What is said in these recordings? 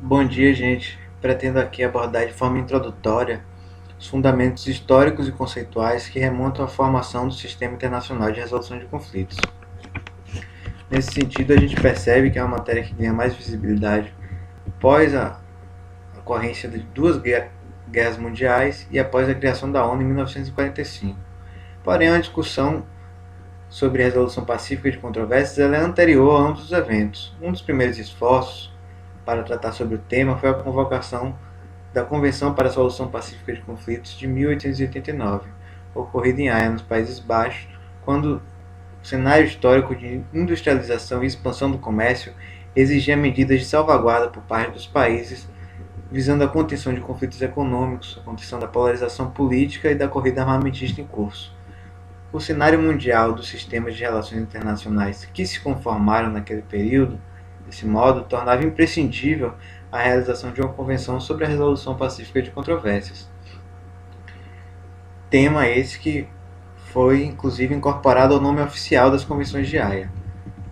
Bom dia, gente. Pretendo aqui abordar de forma introdutória os fundamentos históricos e conceituais que remontam à formação do Sistema Internacional de Resolução de Conflitos. Nesse sentido, a gente percebe que é uma matéria que ganha mais visibilidade após a ocorrência de duas guerras mundiais e após a criação da ONU em 1945. Porém, a discussão sobre a resolução pacífica de controvérsias ela é anterior a ambos os eventos. Um dos primeiros esforços para tratar sobre o tema foi a convocação da Convenção para a Solução Pacífica de Conflitos de 1889, ocorrida em Haia, nos Países Baixos, quando o cenário histórico de industrialização e expansão do comércio exigia medidas de salvaguarda por parte dos países, visando a contenção de conflitos econômicos, a contenção da polarização política e da corrida armamentista em curso. O cenário mundial dos sistemas de relações internacionais que se conformaram naquele período, desse modo, tornava imprescindível a realização de uma convenção sobre a resolução pacífica de controvérsias. Tema esse que foi inclusive incorporado ao nome oficial das Convenções de Haia.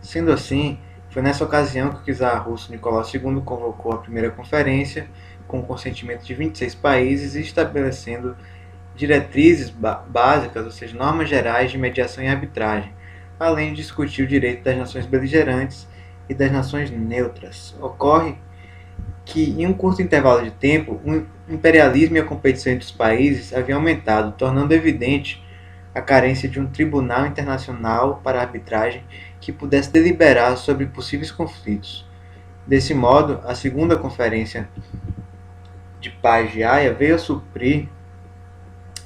Sendo assim, foi nessa ocasião que o czar russo Nicolau II convocou a primeira conferência, com o consentimento de 26 países e estabelecendo diretrizes básicas, ou seja, normas gerais de mediação e arbitragem, além de discutir o direito das nações beligerantes e das nações neutras. Ocorre que, em um curto intervalo de tempo, o imperialismo e a competição entre os países haviam aumentado, tornando evidente a carência de um tribunal internacional para arbitragem que pudesse deliberar sobre possíveis conflitos. Desse modo, a segunda Conferência de Paz de Haia veio a suprir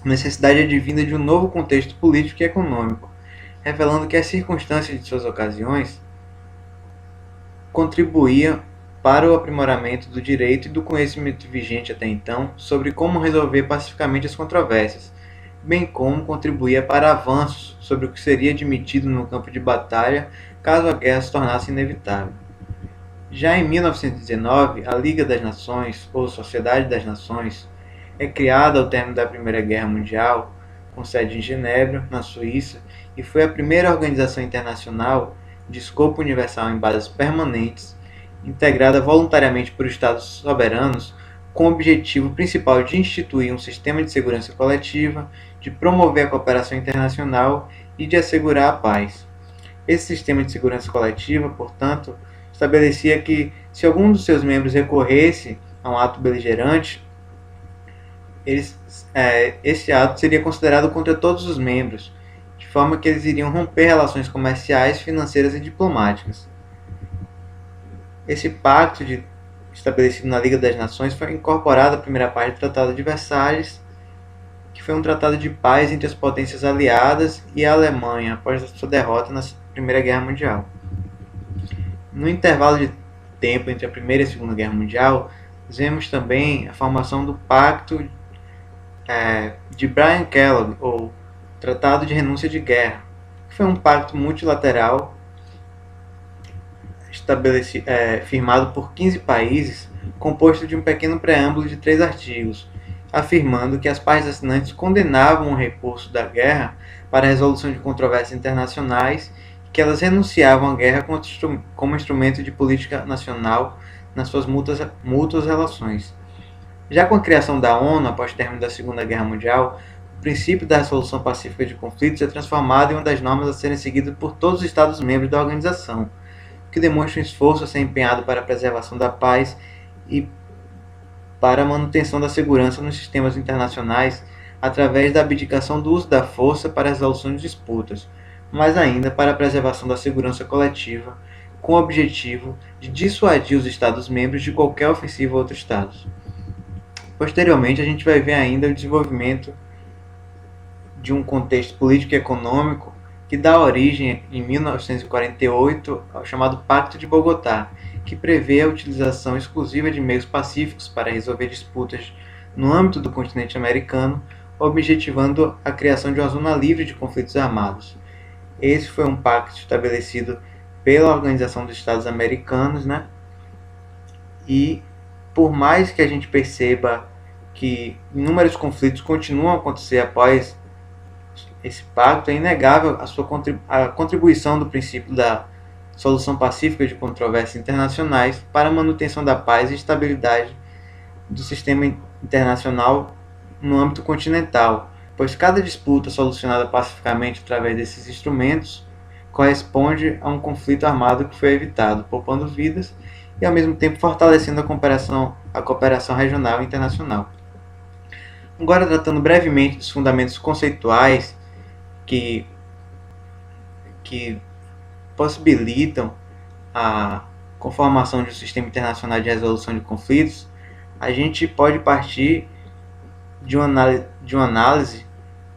a necessidade advinda de um novo contexto político e econômico, revelando que as circunstâncias de suas ocasiões contribuíam para o aprimoramento do direito e do conhecimento vigente até então sobre como resolver pacificamente as controvérsias, bem como contribuía para avanços sobre o que seria admitido no campo de batalha caso a guerra se tornasse inevitável. Já em 1919, a Liga das Nações, ou Sociedade das Nações, é criada ao término da Primeira Guerra Mundial, com sede em Genebra, na Suíça, e foi a primeira organização internacional de escopo universal em bases permanentes, integrada voluntariamente por Estados soberanos, com o objetivo principal de instituir um sistema de segurança coletiva, de promover a cooperação internacional e de assegurar a paz. Esse sistema de segurança coletiva, portanto, estabelecia que, se algum dos seus membros recorresse a um ato beligerante, esse ato seria considerado contra todos os membros, de forma que eles iriam romper relações comerciais, financeiras e diplomáticas. Esse pacto estabelecido na Liga das Nações foi incorporado à primeira parte do Tratado de Versalhes, que foi um tratado de paz entre as potências aliadas e a Alemanha após a sua derrota na Primeira Guerra Mundial. No intervalo de tempo entre a Primeira e a Segunda Guerra Mundial, vemos também a formação do Pacto de Brian Kellogg, ou Tratado de Renúncia de Guerra, que foi um pacto multilateral firmado por 15 países, composto de um pequeno preâmbulo de 3 artigos, afirmando que as partes assinantes condenavam o recurso da guerra para a resolução de controvérsias internacionais e que elas renunciavam à guerra como instrumento de política nacional nas suas mútuas relações. Já com a criação da ONU, após o término da Segunda Guerra Mundial, o princípio da resolução pacífica de conflitos é transformado em uma das normas a serem seguidas por todos os Estados-membros da organização, que demonstra um esforço a ser empenhado para a preservação da paz e para a manutenção da segurança nos sistemas internacionais através da abdicação do uso da força para a resolução de disputas, mas ainda para a preservação da segurança coletiva, com o objetivo de dissuadir os Estados-membros de qualquer ofensiva a outros Estados. Posteriormente, a gente vai ver ainda o desenvolvimento de um contexto político e econômico que dá origem, em 1948, ao chamado Pacto de Bogotá, que prevê a utilização exclusiva de meios pacíficos para resolver disputas no âmbito do continente americano, objetivando a criação de uma zona livre de conflitos armados. Esse foi um pacto estabelecido pela Organização dos Estados Americanos, E por mais que a gente perceba que inúmeros conflitos continuam a acontecer após esse pacto, é inegável a contribuição do princípio da solução pacífica de controvérsias internacionais para a manutenção da paz e estabilidade do sistema internacional no âmbito continental, pois cada disputa solucionada pacificamente através desses instrumentos corresponde a um conflito armado que foi evitado, poupando vidas e ao mesmo tempo fortalecendo a cooperação regional e internacional. Agora, tratando brevemente dos fundamentos conceituais que possibilitam a conformação de um sistema internacional de resolução de conflitos, a gente pode partir de uma análise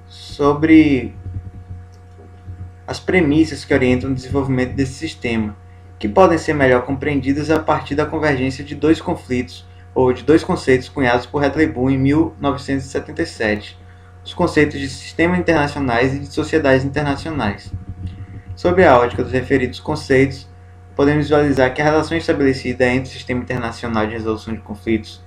sobre as premissas que orientam o desenvolvimento desse sistema, que podem ser melhor compreendidas a partir da convergência de dois conflitos, ou de dois conceitos cunhados por Hadley Boone em 1977, os conceitos de sistemas internacionais e de sociedades internacionais. Sob a ótica dos referidos conceitos, podemos visualizar que a relação estabelecida entre o Sistema Internacional de Resolução de Conflitos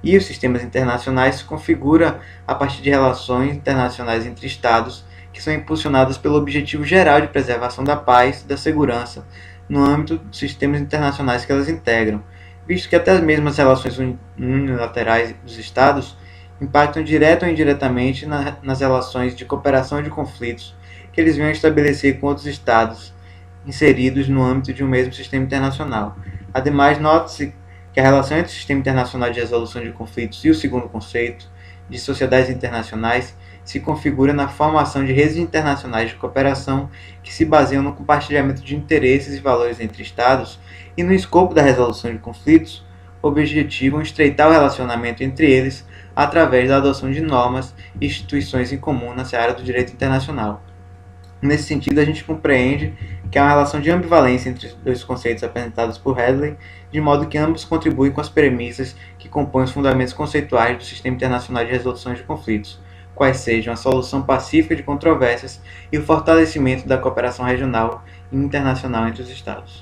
e os sistemas internacionais se configura a partir de relações internacionais entre Estados que são impulsionadas pelo objetivo geral de preservação da paz e da segurança no âmbito dos sistemas internacionais que elas integram, visto que até as mesmas relações unilaterais dos Estados impactam direta ou indiretamente nas relações de cooperação e de conflitos que eles venham estabelecer com outros Estados inseridos no âmbito de um mesmo sistema internacional. Ademais, note-se que a relação entre o Sistema Internacional de Resolução de Conflitos e o segundo conceito, de sociedades internacionais, se configura na formação de redes internacionais de cooperação que se baseiam no compartilhamento de interesses e valores entre Estados e no escopo da resolução de conflitos, objetivam estreitar o relacionamento entre eles através da adoção de normas e instituições em comum na seara do direito internacional. Nesse sentido, a gente compreende que há uma relação de ambivalência entre os dois conceitos apresentados por Hadley, de modo que ambos contribuem com as premissas que compõem os fundamentos conceituais do Sistema Internacional de Resolução de Conflitos, quais sejam a solução pacífica de controvérsias e o fortalecimento da cooperação regional e internacional entre os Estados.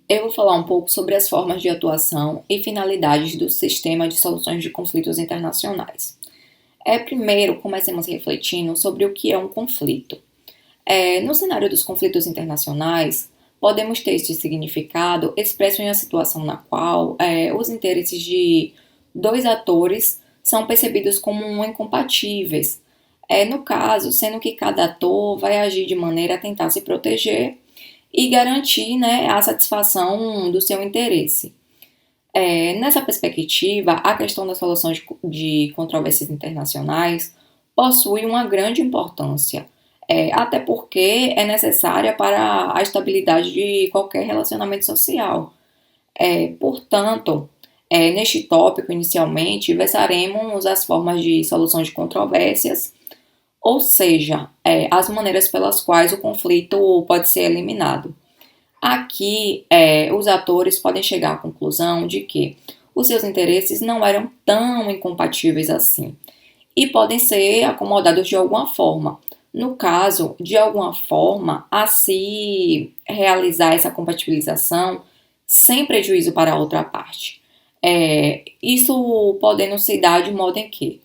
Eu vou falar um pouco sobre as formas de atuação e finalidades do sistema de soluções de conflitos internacionais. Primeiro, comecemos refletindo sobre o que é um conflito. No cenário dos conflitos internacionais, podemos ter este significado expresso em uma situação na qual os interesses de dois atores são percebidos como incompatíveis. No caso, sendo que cada ator vai agir de maneira a tentar se proteger e garantir, a satisfação do seu interesse. Nessa perspectiva, a questão da solução de controvérsias internacionais possui uma grande importância, até porque é necessária para a estabilidade de qualquer relacionamento social. Portanto, neste tópico, inicialmente, versaremos as formas de solução de controvérsias, ou seja, as maneiras pelas quais o conflito pode ser eliminado. Aqui, os atores podem chegar à conclusão de que os seus interesses não eram tão incompatíveis assim e podem ser acomodados de alguma forma. No caso, de alguma forma, a se realizar essa compatibilização sem prejuízo para a outra parte. Isso podendo se dar de modo em que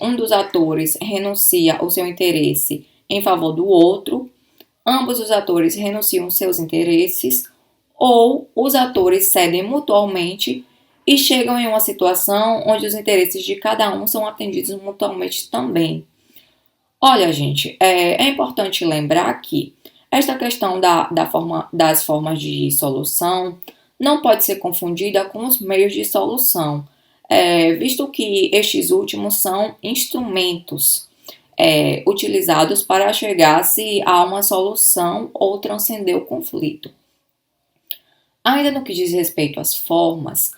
um dos atores renuncia ao seu interesse em favor do outro, ambos os atores renunciam seus interesses, ou os atores cedem mutualmente e chegam em uma situação onde os interesses de cada um são atendidos mutualmente também. Olha, gente, é importante lembrar que esta questão das formas de solução não pode ser confundida com os meios de solução, visto que estes últimos são instrumentos utilizados para chegar-se a uma solução ou transcender o conflito. Ainda no que diz respeito às formas,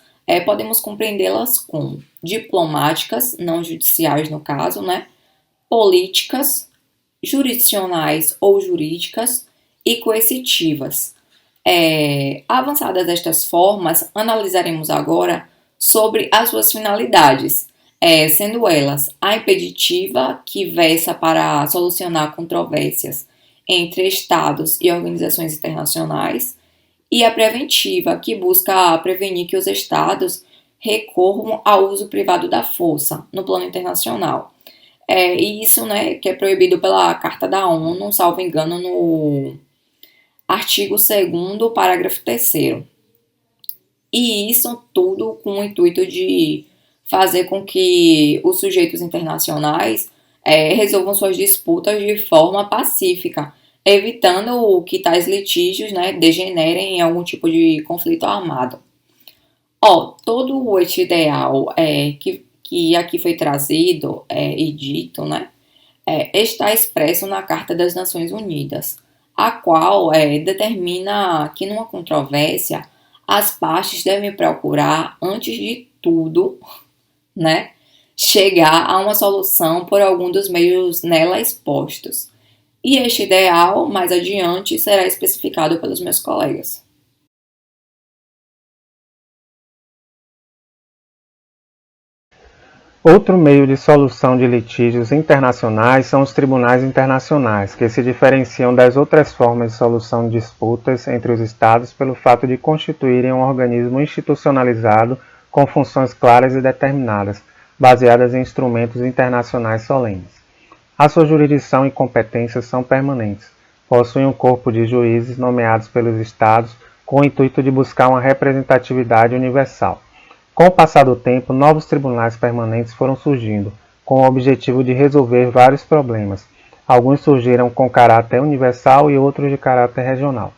podemos compreendê-las como diplomáticas, não judiciais no caso, políticas, jurisdicionais ou jurídicas e coercitivas. Avançadas estas formas, analisaremos agora sobre as suas finalidades, sendo elas a impeditiva, que versa para solucionar controvérsias entre Estados e organizações internacionais, e a preventiva, que busca prevenir que os Estados recorram ao uso privado da força no plano internacional. E isso, né, que é proibido pela Carta da ONU, salvo engano, no artigo 2º, parágrafo 3º. E isso tudo com o intuito de fazer com que os sujeitos internacionais resolvam suas disputas de forma pacífica, evitando que tais litígios, né, degenerem em algum tipo de conflito armado. Todo este ideal que aqui foi trazido e dito, né, está expresso na Carta das Nações Unidas, a qual determina que numa controvérsia as partes devem procurar, antes de tudo, né, chegar a uma solução por algum dos meios nela expostos. E este ideal, mais adiante, será especificado pelos meus colegas. Outro meio de solução de litígios internacionais são os tribunais internacionais, que se diferenciam das outras formas de solução de disputas entre os Estados pelo fato de constituírem um organismo institucionalizado com funções claras e determinadas, baseadas em instrumentos internacionais solenes. A sua jurisdição e competências são permanentes. Possuem um corpo de juízes nomeados pelos Estados com o intuito de buscar uma representatividade universal. Com o passar do tempo, novos tribunais permanentes foram surgindo, com o objetivo de resolver vários problemas. Alguns surgiram com caráter universal e outros de caráter regional.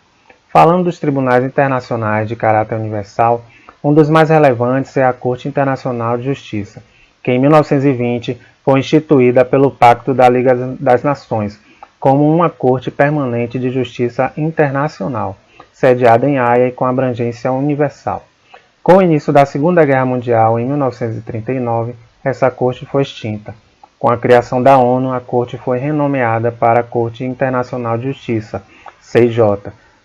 Falando dos tribunais internacionais de caráter universal, um dos mais relevantes é a Corte Internacional de Justiça, que em 1920 foi instituída pelo Pacto da Liga das Nações, como uma corte permanente de justiça internacional, sediada em Haia e com abrangência universal. Com o início da Segunda Guerra Mundial, em 1939, essa corte foi extinta. Com a criação da ONU, a corte foi renomeada para a Corte Internacional de Justiça, CIJ,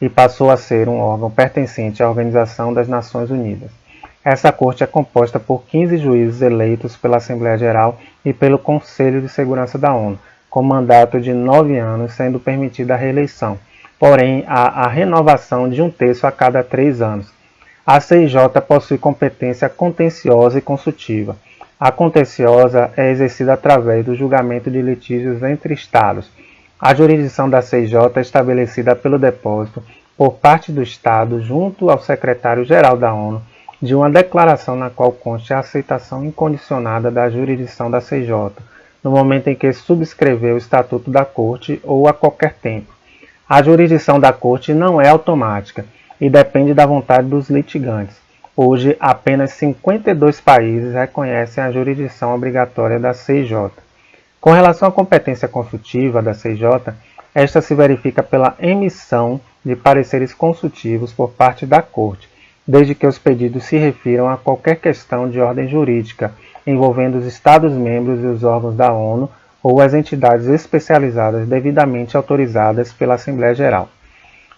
e passou a ser um órgão pertencente à Organização das Nações Unidas. Essa corte é composta por 15 juízes eleitos pela Assembleia Geral e pelo Conselho de Segurança da ONU, com mandato de 9 anos, sendo permitida a reeleição, porém há a renovação de 1/3 a cada 3 anos. A CIJ possui competência contenciosa e consultiva. A contenciosa é exercida através do julgamento de litígios entre Estados. A jurisdição da CIJ é estabelecida pelo depósito, por parte do Estado, junto ao secretário-geral da ONU, de uma declaração na qual conste a aceitação incondicionada da jurisdição da CIJ, no momento em que subscreveu o Estatuto da Corte ou a qualquer tempo. A jurisdição da Corte não é automática e depende da vontade dos litigantes. Hoje, apenas 52 países reconhecem a jurisdição obrigatória da CIJ. Com relação à competência consultiva da CIJ, esta se verifica pela emissão de pareceres consultivos por parte da Corte, desde que os pedidos se refiram a qualquer questão de ordem jurídica, envolvendo os Estados-membros e os órgãos da ONU ou as entidades especializadas devidamente autorizadas pela Assembleia Geral.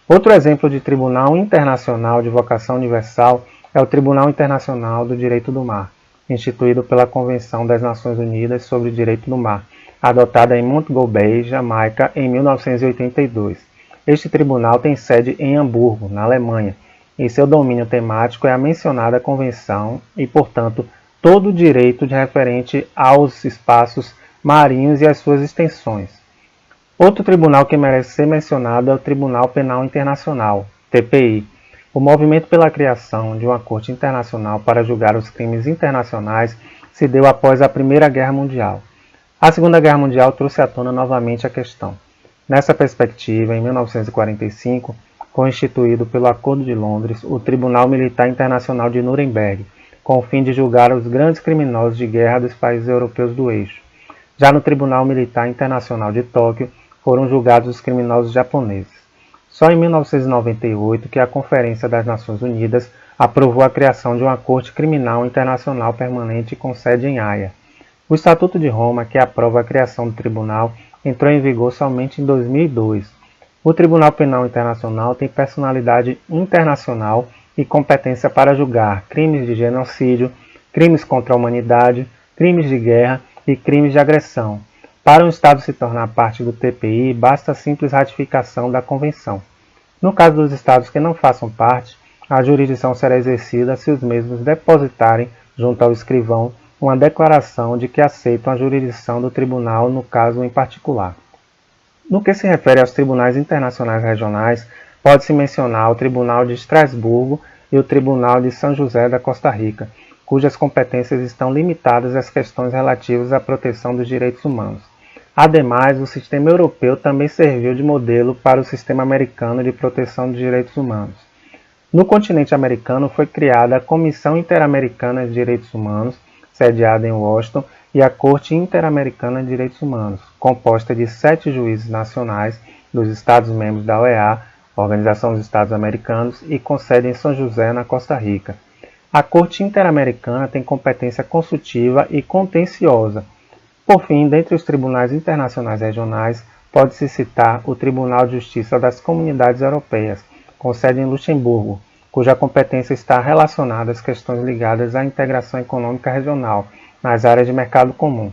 Outro exemplo de tribunal internacional de vocação universal é o Tribunal Internacional do Direito do Mar, instituído pela Convenção das Nações Unidas sobre o Direito do Mar, adotada em Montego Bay, Jamaica, em 1982. Este tribunal tem sede em Hamburgo, na Alemanha, e seu domínio temático é a mencionada Convenção e, portanto, todo o direito referente aos espaços marinhos e às suas extensões. Outro tribunal que merece ser mencionado é o Tribunal Penal Internacional, TPI. O movimento pela criação de uma corte internacional para julgar os crimes internacionais se deu após a Primeira Guerra Mundial. A Segunda Guerra Mundial trouxe à tona novamente a questão. Nessa perspectiva, em 1945, foi instituído pelo Acordo de Londres o Tribunal Militar Internacional de Nuremberg, com o fim de julgar os grandes criminosos de guerra dos países europeus do eixo. Já no Tribunal Militar Internacional de Tóquio, foram julgados os criminosos japoneses. Só em 1998 que a Conferência das Nações Unidas aprovou a criação de uma Corte Criminal Internacional Permanente com sede em Haia. O Estatuto de Roma, que aprova a criação do tribunal, entrou em vigor somente em 2002. O Tribunal Penal Internacional tem personalidade internacional e competência para julgar crimes de genocídio, crimes contra a humanidade, crimes de guerra e crimes de agressão. Para um Estado se tornar parte do TPI, basta a simples ratificação da Convenção. No caso dos Estados que não façam parte, a jurisdição será exercida se os mesmos depositarem, junto ao escrivão, uma declaração de que aceitam a jurisdição do tribunal no caso em particular. No que se refere aos tribunais internacionais regionais, pode-se mencionar o Tribunal de Estrasburgo e o Tribunal de São José da Costa Rica, cujas competências estão limitadas às questões relativas à proteção dos direitos humanos. Ademais, o sistema europeu também serviu de modelo para o sistema americano de proteção dos direitos humanos. No continente americano foi criada a Comissão Interamericana de Direitos Humanos, sediada em Washington, e a Corte Interamericana de Direitos Humanos, composta de 7 juízes nacionais dos Estados-membros da OEA, Organização dos Estados Americanos, e com sede em São José, na Costa Rica. A Corte Interamericana tem competência consultiva e contenciosa. Por fim, dentre os tribunais internacionais regionais, pode-se citar o Tribunal de Justiça das Comunidades Europeias, com sede em Luxemburgo, cuja competência está relacionada às questões ligadas à integração econômica regional, nas áreas de mercado comum.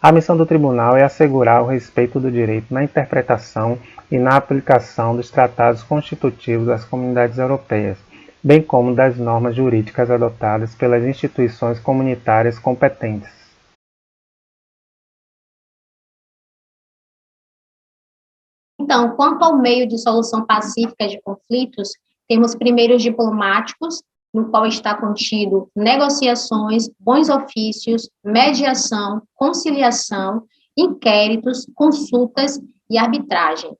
A missão do tribunal é assegurar o respeito do direito na interpretação e na aplicação dos tratados constitutivos das comunidades europeias, bem como das normas jurídicas adotadas pelas instituições comunitárias competentes. Então, quanto ao meio de solução pacífica de conflitos, temos primeiros diplomáticos, no qual está contido negociações, bons ofícios, mediação, conciliação, inquéritos, consultas e arbitragem.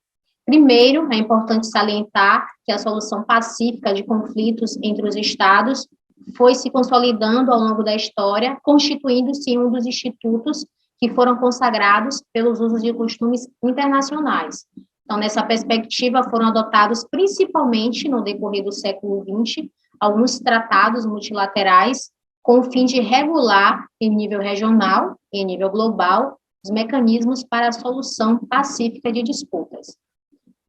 Primeiro, é importante salientar que a solução pacífica de conflitos entre os Estados foi se consolidando ao longo da história, constituindo-se um dos institutos que foram consagrados pelos usos e costumes internacionais. Então, nessa perspectiva, foram adotados principalmente no decorrer do século XX alguns tratados multilaterais com o fim de regular, em nível regional e em nível global, os mecanismos para a solução pacífica de disputas.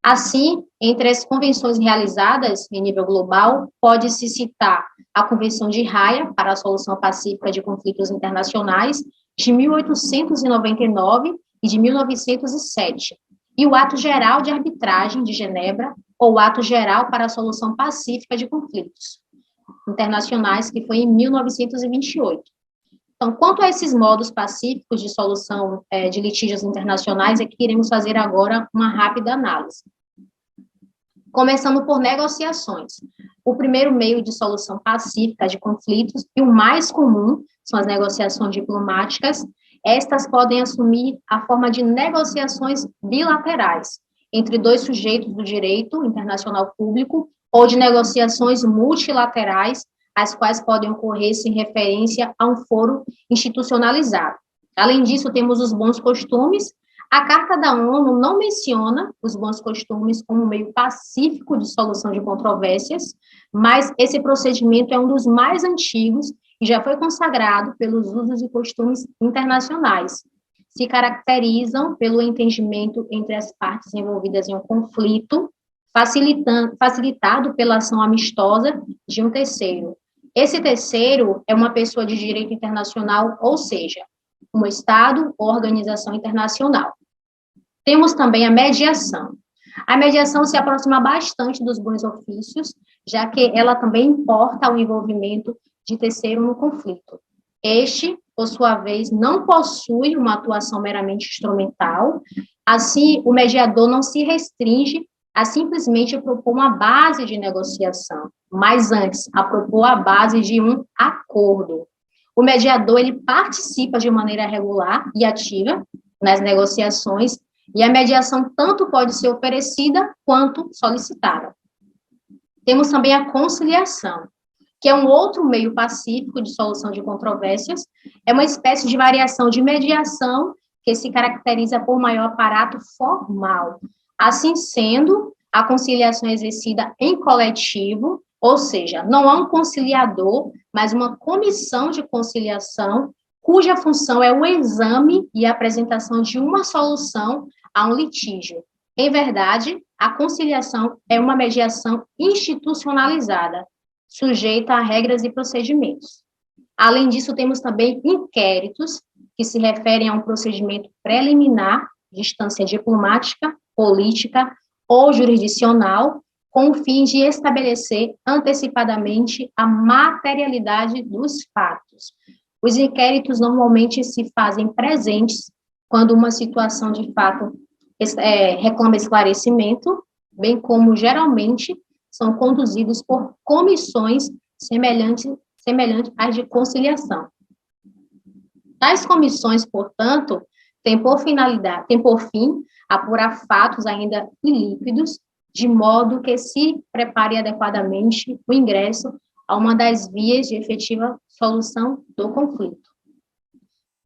Assim, entre as convenções realizadas em nível global, pode-se citar a Convenção de Haia para a Solução Pacífica de Conflitos Internacionais, de 1899 e de 1907, e o Ato Geral de Arbitragem de Genebra, ou Ato Geral para a Solução Pacífica de Conflitos Internacionais, que foi em 1928. Então, quanto a esses modos pacíficos de solução de litígios internacionais, é que iremos fazer agora uma rápida análise. Começando por negociações. O primeiro meio de solução pacífica de conflitos, e o mais comum, são as negociações diplomáticas. Estas podem assumir a forma de negociações bilaterais entre dois sujeitos do direito internacional público ou de negociações multilaterais, as quais podem ocorrer sem referência a um foro institucionalizado. Além disso, temos os bons costumes. A Carta da ONU não menciona os bons costumes como meio pacífico de solução de controvérsias, mas esse procedimento é um dos mais antigos e já foi consagrado pelos usos e costumes internacionais. Se caracterizam pelo entendimento entre as partes envolvidas em um conflito, facilitado pela ação amistosa de um terceiro. Esse terceiro é uma pessoa de direito internacional, ou seja, um Estado ou organização internacional. Temos também a mediação. A mediação se aproxima bastante dos bons ofícios, já que ela também importa o envolvimento de terceiro no conflito. Este, por sua vez, não possui uma atuação meramente instrumental, assim, o mediador não se restringe a simplesmente propor uma base de negociação, mas antes, a propor a base de um acordo. O mediador, ele participa de maneira regular e ativa nas negociações, e a mediação tanto pode ser oferecida quanto solicitada. Temos também a conciliação, que é um outro meio pacífico de solução de controvérsias, é uma espécie de variação de mediação que se caracteriza por maior aparato formal. Assim sendo, a conciliação é exercida em coletivo, ou seja, não há um conciliador, mas uma comissão de conciliação, cuja função é o exame e a apresentação de uma solução a um litígio. Em verdade, a conciliação é uma mediação institucionalizada, sujeita a regras e procedimentos. Além disso, temos também inquéritos, que se referem a um procedimento preliminar de instância diplomática, política ou jurisdicional, com o fim de estabelecer antecipadamente a materialidade dos fatos. Os inquéritos normalmente se fazem presentes quando uma situação de fato reclama esclarecimento, bem como geralmente são conduzidos por comissões semelhantes às de conciliação. Tais comissões, portanto, têm por fim apurar fatos ainda ilíquidos, de modo que se prepare adequadamente o ingresso a uma das vias de efetiva solução do conflito.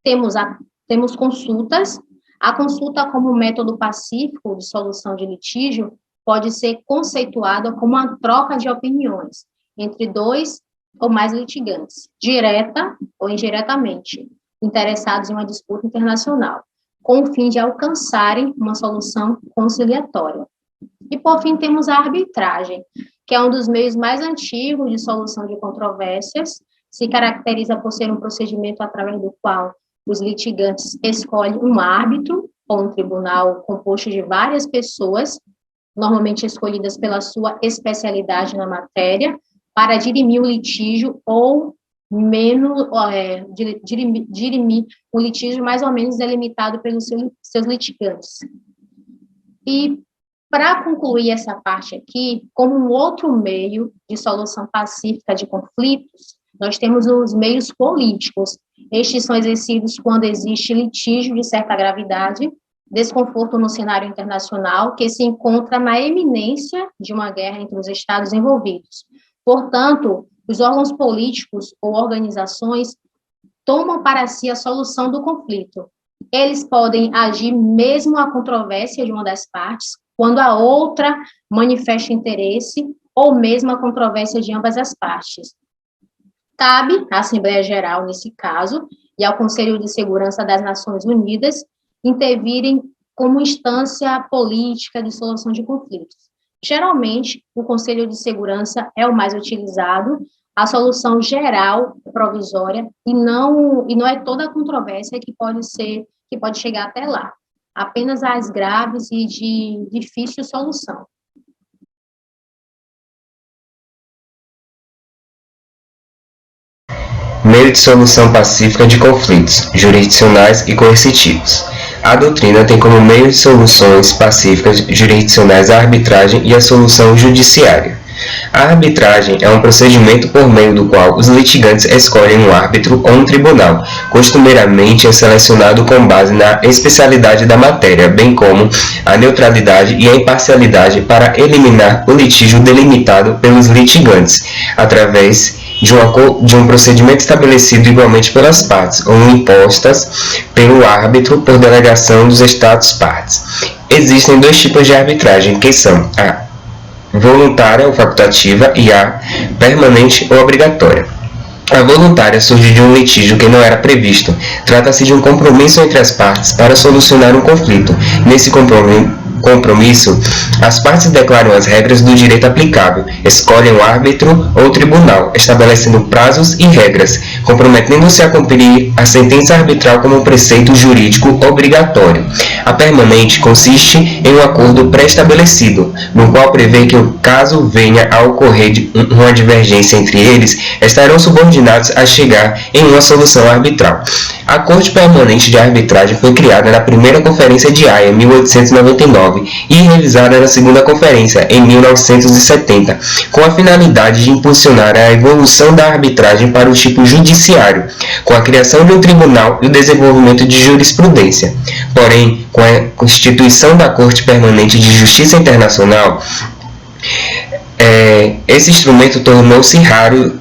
Temos consultas. A consulta como método pacífico de solução de litígio pode ser conceituada como uma troca de opiniões entre dois ou mais litigantes, direta ou indiretamente, interessados em uma disputa internacional, com o fim de alcançarem uma solução conciliatória. E, por fim, temos a arbitragem, que é um dos meios mais antigos de solução de controvérsias, se caracteriza por ser um procedimento através do qual os litigantes escolhem um árbitro ou um tribunal composto de várias pessoas, normalmente escolhidas pela sua especialidade na matéria, para dirimir o litígio ou dirimir um litígio mais ou menos delimitado pelos seus litigantes. E, para concluir essa parte aqui, como um outro meio de solução pacífica de conflitos, nós temos os meios políticos. Estes são exercidos quando existe litígio de certa gravidade, desconforto no cenário internacional, que se encontra na eminência de uma guerra entre os Estados envolvidos. Portanto, os órgãos políticos ou organizações tomam para si a solução do conflito. Eles podem agir mesmo à controvérsia de uma das partes, quando a outra manifesta interesse, ou mesmo a controvérsia de ambas as partes. Cabe à Assembleia Geral, nesse caso, e ao Conselho de Segurança das Nações Unidas intervirem como instância política de solução de conflitos. Geralmente, o Conselho de Segurança é o mais utilizado, a solução geral provisória, e não é toda a controvérsia que pode chegar até lá, apenas as graves e de difícil solução. Meio de solução pacífica de conflitos jurisdicionais e coercitivos. A doutrina tem como meio de soluções pacíficas jurisdicionais a arbitragem e a solução judiciária. A arbitragem é um procedimento por meio do qual os litigantes escolhem um árbitro ou um tribunal, costumeiramente é selecionado com base na especialidade da matéria, bem como a neutralidade e a imparcialidade para eliminar o litígio delimitado pelos litigantes, através de um procedimento estabelecido igualmente pelas partes, ou impostas pelo árbitro por delegação dos estados partes. Existem dois tipos de arbitragem, que são a voluntária ou facultativa e a permanente ou obrigatória. A voluntária surge de um litígio que não era previsto. Trata-se de um compromisso entre as partes para solucionar um conflito. Nesse compromisso, as partes declaram as regras do direito aplicável, escolhem o árbitro ou tribunal, estabelecendo prazos e regras, comprometendo-se a cumprir a sentença arbitral como um preceito jurídico obrigatório. A permanente consiste em um acordo pré-estabelecido, no qual prevê que, caso venha a ocorrer uma divergência entre eles, estarão subordinados a chegar em uma solução arbitral. A Corte Permanente de Arbitragem foi criada na primeira Conferência de Haia, em 1899, e revisada na segunda conferência, em 1970, com a finalidade de impulsionar a evolução da arbitragem para o tipo judiciário, com a criação de um tribunal e o desenvolvimento de jurisprudência. Porém, com a constituição da Corte Permanente de Justiça Internacional, esse instrumento tornou-se raro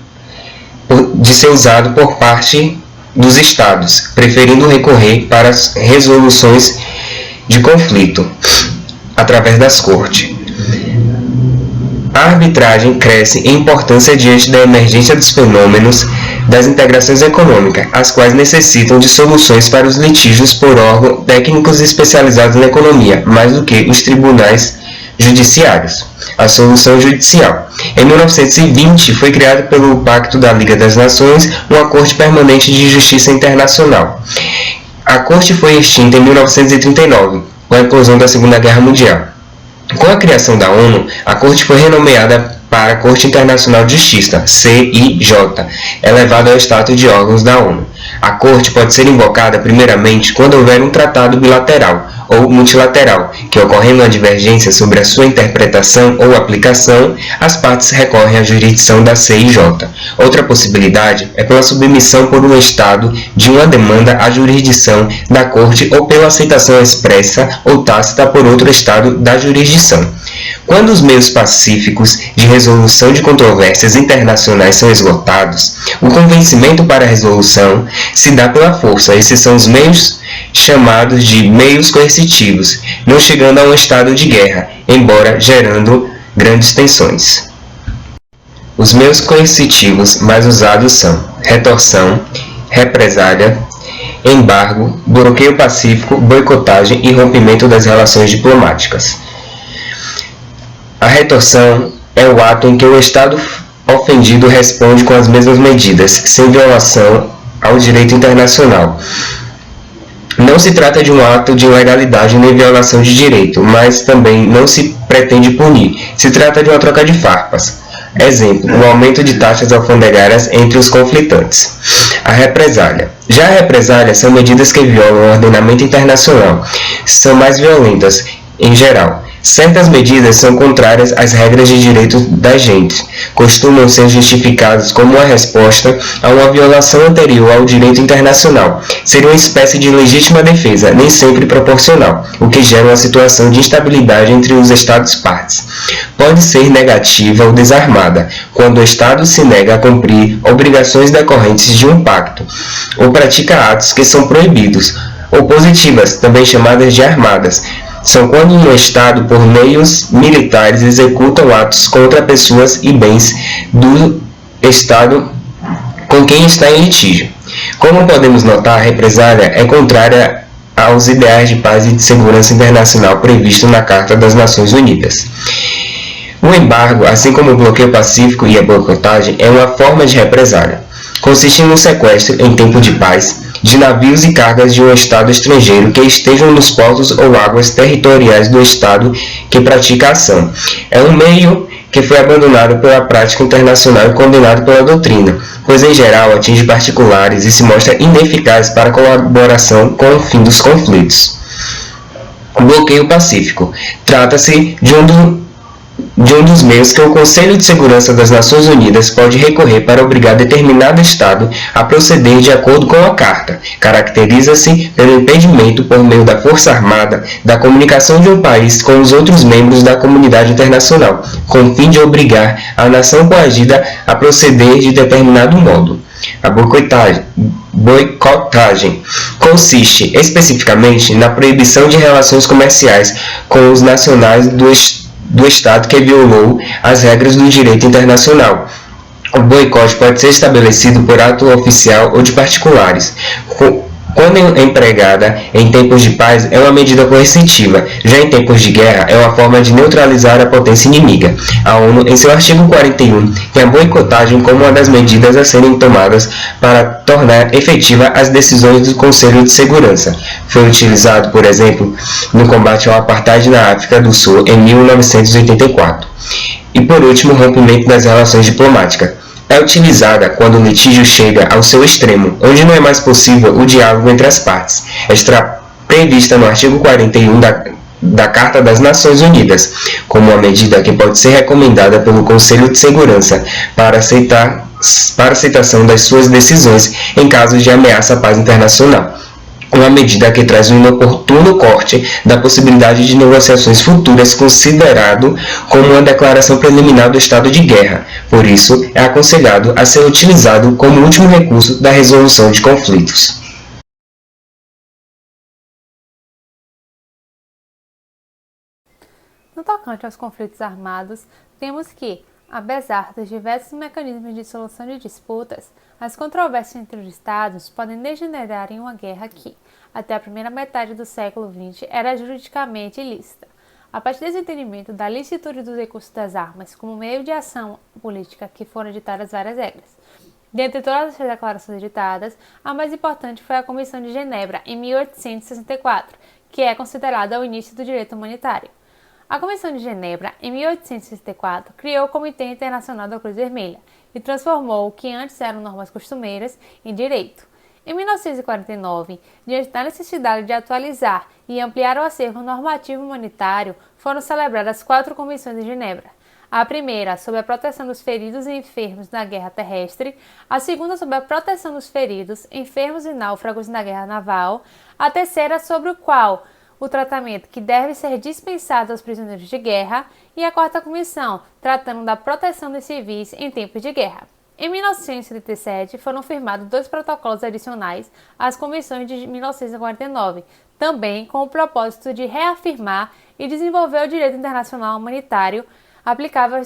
de ser usado por parte dos Estados, preferindo recorrer para as resoluções de conflito através das cortes. A arbitragem cresce em importância diante da emergência dos fenômenos das integrações econômicas, as quais necessitam de soluções para os litígios por órgãos técnicos especializados na economia, mais do que os tribunais judiciários. A solução judicial. Em 1920, foi criado pelo Pacto da Liga das Nações uma Corte Permanente de Justiça Internacional. A Corte foi extinta em 1939, com a eclosão da Segunda Guerra Mundial. Com a criação da ONU, a Corte foi renomeada para a Corte Internacional de Justiça, CIJ, elevada ao status de órgãos da ONU. A Corte pode ser invocada primeiramente quando houver um tratado bilateral ou multilateral, que ocorrendo uma divergência sobre a sua interpretação ou aplicação, as partes recorrem à jurisdição da CIJ. Outra possibilidade é pela submissão por um Estado de uma demanda à jurisdição da Corte ou pela aceitação expressa ou tácita por outro Estado da jurisdição. Quando os meios pacíficos de resolução de controvérsias internacionais são esgotados, o convencimento para a resolução se dá pela força. Esses são os meios chamados de meios coercitivos, não chegando a um estado de guerra, embora gerando grandes tensões. Os meios coercitivos mais usados são retorção, represália, embargo, bloqueio pacífico, boicotagem e rompimento das relações diplomáticas. A retorção é o ato em que o Estado ofendido responde com as mesmas medidas, sem violação ao direito internacional. Não se trata de um ato de ilegalidade nem violação de direito, mas também não se pretende punir. Se trata de uma troca de farpas. Exemplo, o aumento de taxas alfandegárias entre os conflitantes. A represália. Já a represália são medidas que violam o ordenamento internacional. São mais violentas, em geral. Certas medidas são contrárias às regras de direito da gente, costumam ser justificadas como uma resposta a uma violação anterior ao direito internacional. Seria uma espécie de legítima defesa, nem sempre proporcional, o que gera uma situação de instabilidade entre os Estados-partes. Pode ser negativa ou desarmada, quando o Estado se nega a cumprir obrigações decorrentes de um pacto, ou pratica atos que são proibidos, ou positivas, também chamadas de armadas. São quando um Estado, por meios militares, executam atos contra pessoas e bens do Estado com quem está em litígio. Como podemos notar, a represália é contrária aos ideais de paz e de segurança internacional previstos na Carta das Nações Unidas. O embargo, assim como o bloqueio pacífico e a boicotagem, é uma forma de represália. Consiste no sequestro, em tempo de paz, de navios e cargas de um Estado estrangeiro que estejam nos portos ou águas territoriais do Estado que pratica a ação. É um meio que foi abandonado pela prática internacional e condenado pela doutrina, pois em geral atinge particulares e se mostra ineficaz para a colaboração com o fim dos conflitos. O bloqueio pacífico. Trata-se de um dos meios que o Conselho de Segurança das Nações Unidas pode recorrer para obrigar determinado Estado a proceder de acordo com a Carta. Caracteriza-se pelo impedimento, por meio da força armada, da comunicação de um país com os outros membros da comunidade internacional, com o fim de obrigar a nação coagida a proceder de determinado modo. A boicotagem consiste especificamente na proibição de relações comerciais com os nacionais do Estado que violou as regras do direito internacional. O boicote pode ser estabelecido por ato oficial ou de particulares. Quando empregada em tempos de paz, é uma medida coercitiva. Já em tempos de guerra, é uma forma de neutralizar a potência inimiga. A ONU, em seu artigo 41, tem a boicotagem como uma das medidas a serem tomadas para tornar efetiva as decisões do Conselho de Segurança. Foi utilizado, por exemplo, no combate ao apartheid na África do Sul em 1984. E por último, o rompimento das relações diplomáticas. É utilizada quando o litígio chega ao seu extremo, onde não é mais possível o diálogo entre as partes. Está prevista no artigo 41 da Carta das Nações Unidas, como uma medida que pode ser recomendada pelo Conselho de Segurança para aceitação das suas decisões em casos de ameaça à paz internacional. Uma medida que traz um inoportuno corte da possibilidade de negociações futuras, considerado como uma declaração preliminar do estado de guerra. Por isso, é aconselhado a ser utilizado como último recurso da resolução de conflitos. No tocante aos conflitos armados, temos que, apesar dos diversos mecanismos de solução de disputas, as controvérsias entre os Estados podem degenerar em uma guerra que, até a primeira metade do século XX, era juridicamente ilícita. A partir desse entendimento da licitude dos recursos das armas como meio de ação política que foram editadas várias regras. Dentre todas as declarações editadas, a mais importante foi a Comissão de Genebra, em 1864, que é considerada o início do direito humanitário. A Convenção de Genebra, em 1864, criou o Comitê Internacional da Cruz Vermelha e transformou o que antes eram normas costumeiras em direito. Em 1949, diante da necessidade de atualizar e ampliar o acervo normativo humanitário, foram celebradas 4 comissões em Genebra. A primeira, sobre a proteção dos feridos e enfermos na guerra terrestre, a segunda, sobre a proteção dos feridos, enfermos e náufragos na guerra naval, a terceira, sobre o tratamento que deve ser dispensado aos prisioneiros de guerra, e a quarta comissão, tratando da proteção dos civis em tempos de guerra. Em 1977, foram firmados 2 protocolos adicionais às comissões de 1949, também com o propósito de reafirmar e desenvolver o direito internacional humanitário aplicável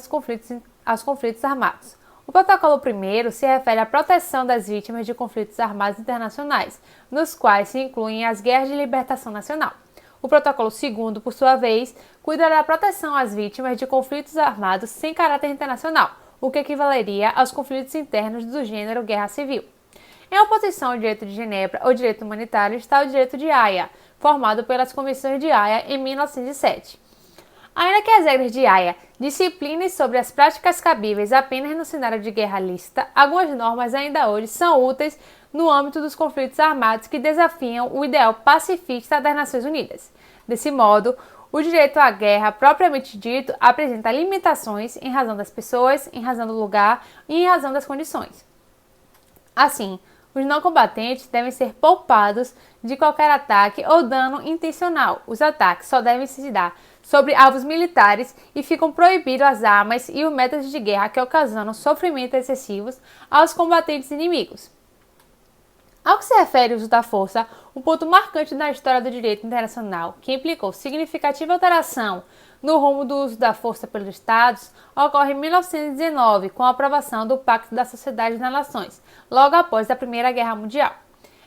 aos conflitos armados. O protocolo primeiro se refere à proteção das vítimas de conflitos armados internacionais, nos quais se incluem as guerras de libertação nacional. O protocolo segundo, por sua vez, cuida da proteção às vítimas de conflitos armados sem caráter internacional, o que equivaleria aos conflitos internos do gênero guerra civil. Em oposição ao direito de Genebra ou direito humanitário está o direito de Haia, formado pelas comissões de Haia em 1907. Ainda que as regras de Haia disciplinem sobre as práticas cabíveis apenas no cenário de guerra lícita, algumas normas ainda hoje são úteis no âmbito dos conflitos armados que desafiam o ideal pacifista das Nações Unidas. Desse modo, o direito à guerra, propriamente dito, apresenta limitações em razão das pessoas, em razão do lugar e em razão das condições. Assim, os não combatentes devem ser poupados de qualquer ataque ou dano intencional. Os ataques só devem se dar sobre alvos militares e ficam proibidos as armas e os métodos de guerra que ocasionam sofrimentos excessivos aos combatentes inimigos. Ao que se refere ao uso da força, um ponto marcante na história do direito internacional, que implicou significativa alteração no rumo do uso da força pelos Estados, ocorre em 1919, com a aprovação do Pacto da Sociedade das Nações, logo após a Primeira Guerra Mundial.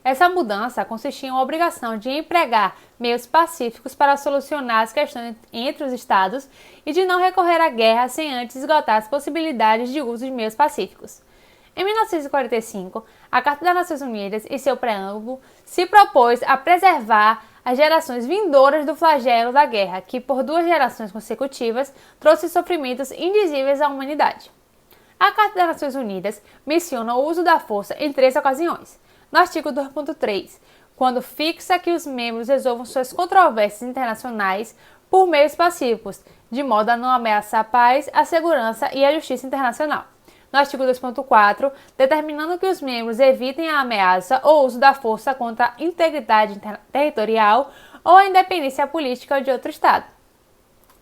Essa mudança consistia em uma obrigação de empregar meios pacíficos para solucionar as questões entre os Estados e de não recorrer à guerra sem antes esgotar as possibilidades de uso de meios pacíficos. Em 1945, a Carta das Nações Unidas, em seu preâmbulo, se propôs a preservar as gerações vindouras do flagelo da guerra, que por 2 gerações consecutivas trouxe sofrimentos indizíveis à humanidade. A Carta das Nações Unidas menciona o uso da força em 3 ocasiões. No artigo 2.3, quando fixa que os membros resolvam suas controvérsias internacionais por meios pacíficos, de modo a não ameaçar a paz, a segurança e a justiça internacional. No artigo 2.4, determinando que os membros evitem a ameaça ou uso da força contra a integridade territorial ou a independência política de outro Estado.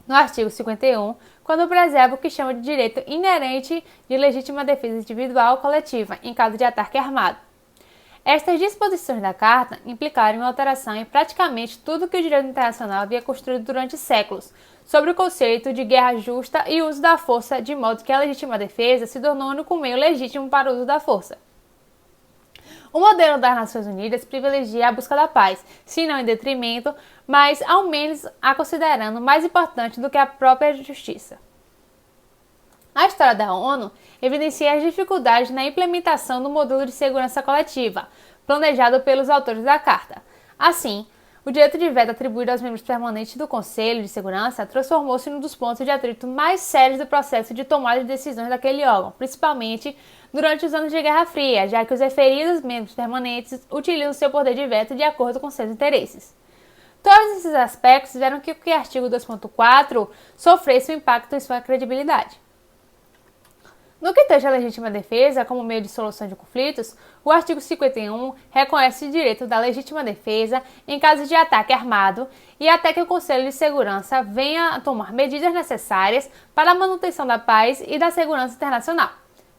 No artigo 51, quando preserva o que chama de direito inerente de legítima defesa individual ou coletiva em caso de ataque armado. Estas disposições da Carta implicaram uma alteração em praticamente tudo que o direito internacional havia construído durante séculos, sobre o conceito de guerra justa e uso da força, de modo que a legítima defesa se tornou o único meio legítimo para o uso da força. O modelo das Nações Unidas privilegia a busca da paz, se não em detrimento, mas ao menos a considerando mais importante do que a própria justiça. A história da ONU evidencia as dificuldades na implementação do modelo de segurança coletiva, planejado pelos autores da Carta. Assim, o direito de veto atribuído aos membros permanentes do Conselho de Segurança transformou-se em um dos pontos de atrito mais sérios do processo de tomada de decisões daquele órgão, principalmente durante os anos de Guerra Fria, já que os referidos membros permanentes utilizam seu poder de veto de acordo com seus interesses. Todos esses aspectos fizeram que o artigo 2.4 sofresse um impacto em sua credibilidade. No que tange à legítima defesa como meio de solução de conflitos, o artigo 51 reconhece o direito da legítima defesa em caso de ataque armado e até que o Conselho de Segurança venha a tomar medidas necessárias para a manutenção da paz e da segurança internacional.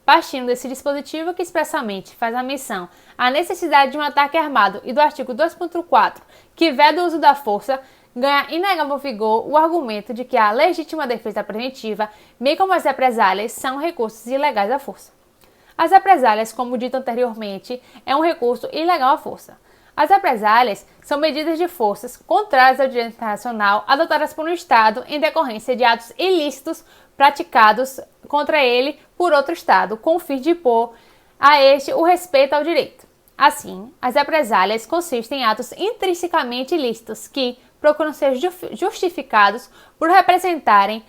Partindo desse dispositivo que expressamente faz a menção à necessidade de um ataque armado e do artigo 2.4, que veda o uso da força, ganha inegável vigor o argumento de que a legítima defesa preventiva, bem como as represálias, são recursos ilegais à força. As represálias, como dito anteriormente, é um recurso ilegal à força. As represálias são medidas de forças contrárias ao direito internacional adotadas por um Estado em decorrência de atos ilícitos praticados contra ele por outro Estado, com o fim de impor a este o respeito ao direito. Assim, as represálias consistem em atos intrinsecamente ilícitos que procuram ser justificados por representarem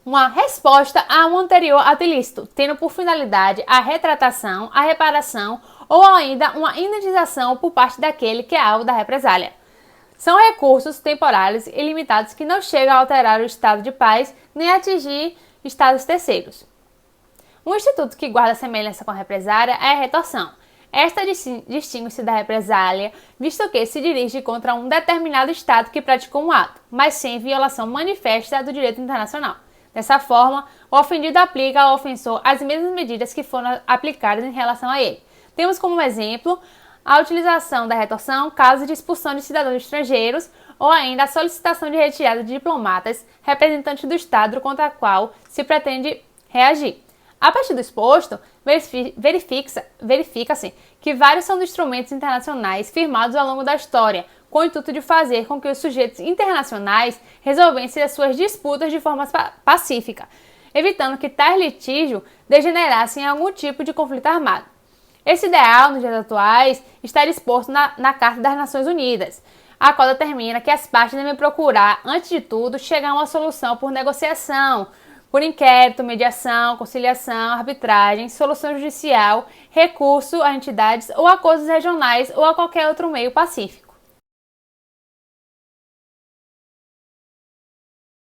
uma resposta a um anterior ato ilícito, tendo por finalidade a retratação, a reparação ou ainda uma indenização por parte daquele que é alvo da represália. São recursos temporários e limitados que não chegam a alterar o estado de paz nem a atingir estados terceiros. Um instituto que guarda semelhança com a represália é a retorção. Esta distingue-se da represália, visto que se dirige contra um determinado estado que praticou um ato, mas sem violação manifesta do direito internacional. Dessa forma, o ofendido aplica ao ofensor as mesmas medidas que foram aplicadas em relação a ele. Temos como exemplo a utilização da retorção, casos de expulsão de cidadãos estrangeiros, ou ainda a solicitação de retirada de diplomatas, representantes do Estado contra o qual se pretende reagir. A partir do exposto, verifica-se que vários são os instrumentos internacionais firmados ao longo da história, com o intuito de fazer com que os sujeitos internacionais resolvessem as suas disputas de forma pacífica, evitando que tais litígios degenerassem em algum tipo de conflito armado. Esse ideal, nos dias atuais, está disposto na Carta das Nações Unidas, a qual determina que as partes devem procurar, antes de tudo, chegar a uma solução por negociação, por inquérito, mediação, conciliação, arbitragem, solução judicial, recurso a entidades ou acordos regionais ou a qualquer outro meio pacífico.